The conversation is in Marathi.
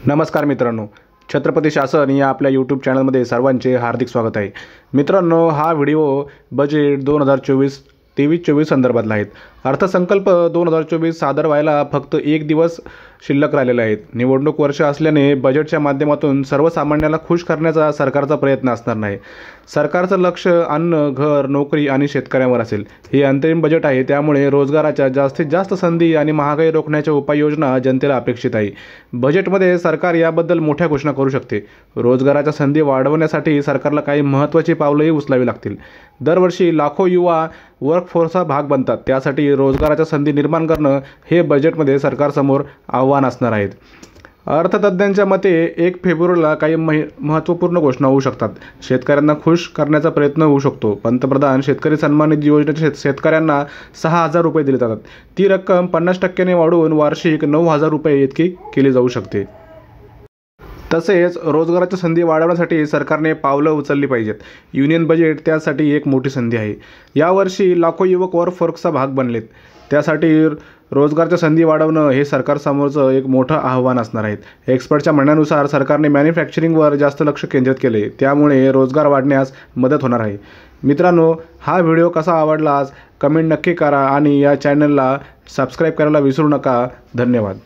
नमस्कार मित्रांनो, छत्रपती शासन या आपल्या यूट्यूब चॅनलमध्ये सर्वांचे हार्दिक स्वागत आहे। मित्रांनो, हा व्हिडिओ बजेट 2024-23-24 संदर्भातला आहे। अर्थसंकल्प 2024 सादर व्हायला फक्त एक दिवस शिल्लक राहिलेला आहे। निवडणूक वर्ष असल्याने बजेटच्या माध्यमातून सर्वसामान्याला खुश करण्याचा सरकारचा प्रयत्न असणार नाही। सरकारचं लक्ष अन्न, घर, नोकरी आणि शेतकऱ्यांवर असेल। हे अंतिम बजेट आहे, त्यामुळे रोजगाराच्या जास्तीत जास्त संधी आणि महागाई रोखण्याच्या उपाययोजना जनतेला अपेक्षित आहे। बजेटमध्ये सरकार याबद्दल मोठ्या घोषणा करू शकते। रोजगाराच्या संधी वाढवण्यासाठी सरकारला काही महत्त्वाची पावलेही उचलावी लागतील। दरवर्षी लाखो युवा वर्कफोर्सचा भाग बनतात, त्यासाठी रोजगाराच्या संधी निर्माण करणं हे बजेटमध्ये सरकारसमोर आव्हान असणार आहे। अर्थतज्ज्ञांच्या मते 1 फेब्रुवारीला काही महत्त्वपूर्ण घोषणा होऊ शकतात। शेतकऱ्यांना खुश करण्याचा प्रयत्न होऊ शकतो। पंतप्रधान शेतकरी सन्मान निधी योजनेत शेतकऱ्यांना 6,000 रुपये दिले जातात। ती रक्कम 50% वाढवून वार्षिक 9,000 रुपये इतकी केली जाऊ शकते। तसेच रोजगाराच्या संधी वाढवण्यासाठी सरकारने पावलं उचलली पाहिजेत। युनियन बजेट त्यासाठी एक मोठी संधी आहे। यावर्षी लाखो युवक वर्कफोर्सचा भाग बनलेत, त्यासाठी रोजगाराच्या संधी वाढवणं हे सरकारसमोरचं एक मोठं आव्हान असणार आहे। एक्सपर्टच्या म्हणण्यानुसार सरकारने मॅन्युफॅक्चरिंगवर जास्त लक्ष केंद्रित केले, त्यामुळे रोजगार वाढण्यास मदत होणार आहे। मित्रांनो, हा व्हिडिओ कसा आवडला कमेंट नक्की करा आणि या चॅनलला सबस्क्राईब करायला विसरू नका। धन्यवाद।